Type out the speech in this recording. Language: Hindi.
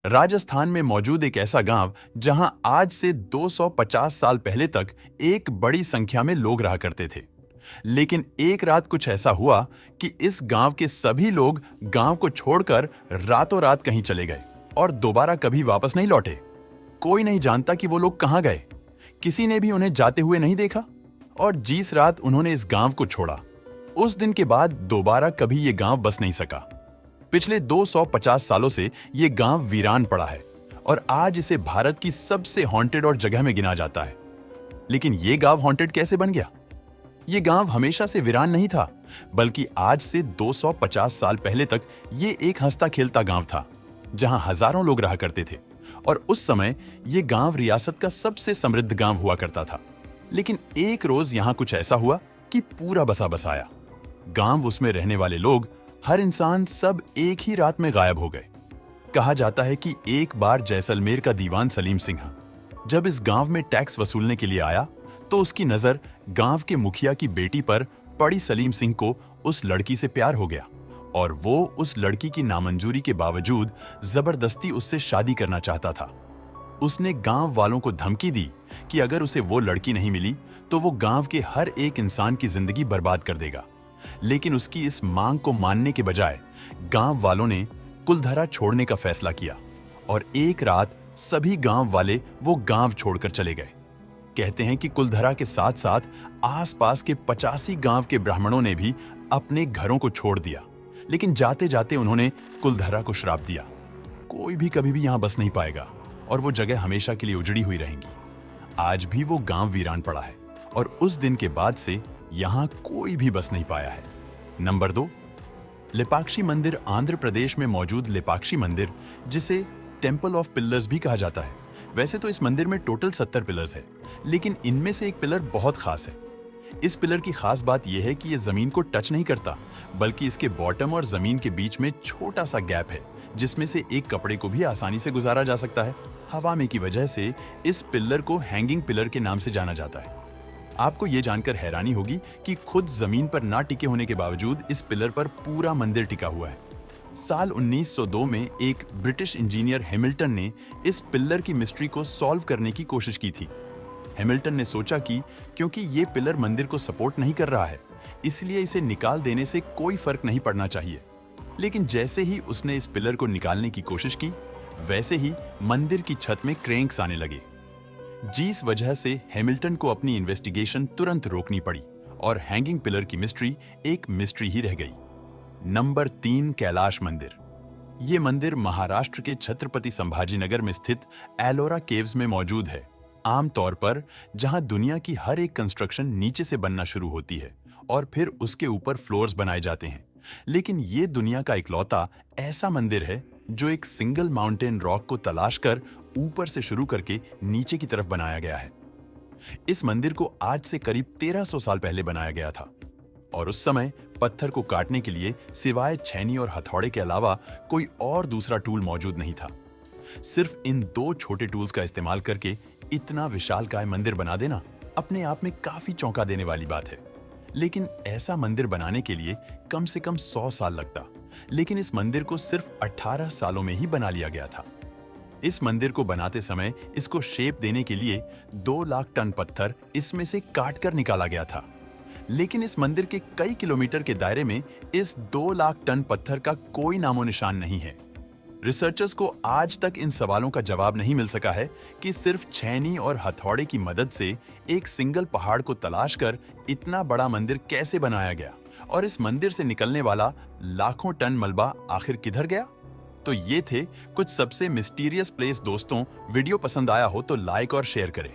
राजस्थान में मौजूद एक ऐसा गांव जहां आज से 250 साल पहले तक एक बड़ी संख्या में लोग रहा करते थे। लेकिन एक रात कुछ ऐसा हुआ कि इस गांव के सभी लोग गांव को छोड़कर रातों रात कहीं चले गए और दोबारा कभी वापस नहीं लौटे। कोई नहीं जानता कि वो लोग कहां गए। किसी ने भी उन्हें जाते हुए नहीं देखा और जिस रात उन्होंने इस गांव को छोड़ा, उस दिन के बाद दोबारा कभी ये गांव बस नहीं सका। पिछले 250 सालों से ये गांव वीरान पड़ा है और आज इसे भारत की सबसे हॉन्टेड और जगह में गिना जाता है। लेकिन ये गांव हॉन्टेड कैसे बन गया? ये गांव हमेशा से वीरान नहीं था, बल्कि आज से 250 साल पहले तक ये एक हंसता खेलता गांव था, जहां हजारों लोग रहा करते थे और उस समय ये गांव रियासत का सबसे समृद्ध गांव हुआ करता था। लेकिन एक रोज यहां कुछ ऐसा हुआ कि पूरा बसा बसाया गांव, उसमें रहने वाले लोग, हर इंसान, सब एक ही रात में गायब हो गए। कहा जाता है कि एक बार जैसलमेर का दीवान सलीम सिंह जब इस गांव में टैक्स वसूलने के लिए आया तो उसकी नजर गांव के मुखिया की बेटी पर पड़ी। सलीम सिंह को उस लड़की से प्यार हो गया और वो उस लड़की की नामंजूरी के बावजूद जबरदस्ती उससे शादी करना चाहता था। उसने गांव वालों को धमकी दी कि अगर उसे वो लड़की नहीं मिली तो वो गांव के हर एक इंसान की जिंदगी बर्बाद कर देगा। लेकिन उसकी इस मांग को मानने के बजाय गांव वालों ने कुलधरा छोड़ने का फैसला किया और एक रात सभी गांव वाले वो गांव छोड़कर चले गए। कहते हैं कि कुलधरा के साथ साथ आसपास के 85 गांव के ब्राह्मणों ने भी अपने घरों को छोड़ दिया। लेकिन जाते जाते उन्होंने कुलधरा को श्राप दिया, कोई भी कभी भी यहां बस नहीं पाएगा और वो जगह हमेशा के लिए उजड़ी हुई रहेंगी। आज भी वो गांव वीरान पड़ा है और उस दिन के बाद से यहां कोई भी बस नहीं पाया है। नंबर 2, लेपाक्षी मंदिर। आंध्र प्रदेश में मौजूद लेपाक्षी मंदिर, जिसे टेंपल ऑफ पिलर्स भी कहा जाता है। वैसे तो इस मंदिर में टोटल 70 पिलर्स है, लेकिन इनमें से एक पिलर बहुत खास है। इस पिलर की खास बात यह है कि यह जमीन को टच नहीं करता, बल्कि इसके बॉटम और जमीन के बीच में छोटा सा गैप है, जिसमें से एक कपड़े को भी आसानी से गुजारा जा सकता है। हवा में की वजह से इस पिलर को हैंगिंग पिलर के नाम से जाना जाता है। आपको ये जानकर हैरानी होगी कि खुद जमीन पर ना टिके होने के बावजूद इस पिलर पर पूरा मंदिर टिका हुआ है। साल 1902 में एक ब्रिटिश इंजीनियर हैमिल्टन ने इस पिलर की मिस्ट्री को सॉल्व करने की कोशिश की थी। हैमिल्टन ने सोचा कि क्योंकि ये पिलर मंदिर को सपोर्ट नहीं कर रहा है, इसलिए इसे निकाल देने से कोई फर्क नहीं पड़ना चाहिए। लेकिन जैसे ही उसने इस पिलर को निकालने की कोशिश की, वैसे ही मंदिर की छत में क्रैंक्स आने लगे, जिस वजह से हैमिल्टन को अपनी इन्वेस्टिगेशन तुरंत रोकनी पड़ी और हैंगिंग पिलर की मिस्ट्री एक मिस्ट्री ही रह गई। नंबर 3, कैलाश मंदिर। ये मंदिर महाराष्ट्र के छत्रपति संभाजीनगर में स्थित एलोरा केव्स में मौजूद है। आमतौर पर जहां दुनिया की हर एक कंस्ट्रक्शन नीचे से बनना शुरू होती है और फिर उसके ऊपर फ्लोर्स बनाए जाते हैं, लेकिन ये दुनिया का इकलौता ऐसा मंदिर है जो एक सिंगल माउंटेन रॉक को तलाश कर ऊपर से शुरू करके नीचे की तरफ बनाया गया है। इस मंदिर को आज से करीब 1300 साल पहले बनाया गया था और उस समय पत्थर को काटने के लिए सिवाय छेनी और हथौड़े के अलावा कोई और दूसरा टूल मौजूद नहीं था। सिर्फ इन 2 छोटे टूल्स का इस्तेमाल करके इतना विशालकाय मंदिर बना देना अपने आप में काफी चौंका देने वाली बात है। लेकिन ऐसा मंदिर बनाने के लिए कम से कम 100 साल लगता, लेकिन इस मंदिर को सिर्फ 18 सालों में ही बना लिया गया था। इस मंदिर को बनाते समय इसको शेप देने के लिए 2 लाख टन पत्थर इसमें से काटकर निकाला गया था। लेकिन इस मंदिर के कई किलोमीटर के दायरे में इस 2 लाख टन पत्थर का कोई नामो निशान नहीं है। रिसर्चर्स को आज तक इन सवालों का जवाब नहीं मिल सका है कि सिर्फ छेनी और हथौड़े की मदद से एक सिंगल पहाड़ को तलाश कर इतना बड़ा मंदिर कैसे बनाया गया और इस मंदिर से निकलने वाला लाखों टन मलबा आखिर किधर गया। तो ये थे कुछ सबसे मिस्टीरियस प्लेस। दोस्तों, वीडियो पसंद आया हो तो लाइक और शेयर करें।